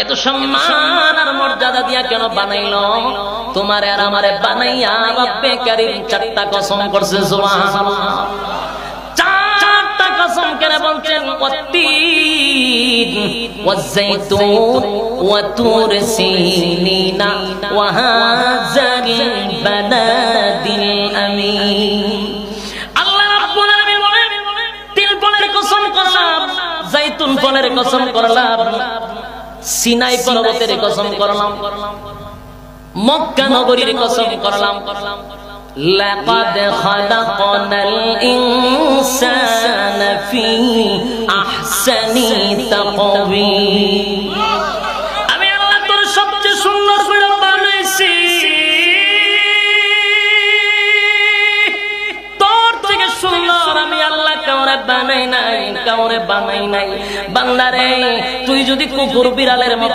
এত সম্মান আর মর্যাদা দিয়া কেন বানাইলো? তোমার আর আমারে বানাইয়া রব্বে কারীম চারটা কসম করছে। সুবহানাল্লাহ, চারটা কসম কেন বলছেন? ওয়াত্তিন ওয়াযাইতুন ওয়া তুর সিনিনা ওয়া হাযাল বালাদিল আমিন। আল্লাহ রাব্বুল আলামিন বলেন, তিন ফলের কসম করলাম, জাইতুন ফলের কসম করলাম, সিনাই পর্বতের কসম করলাম, মক্কা নগরীর কসম করলাম। লাকাদ খালাকনাল ইনসানা ফি আহসানি তাকওয়িম। আমি আল্লাহ তোর সবচেয়ে সুন্দর করে বানাইছি, তোর থেকে সুন্দর আমি আল্লাহ কাউরে বানাই নাই, কাউরে বানাই নাই। বান্দারে, তুই যদি কুকুর বিড়ালের মতো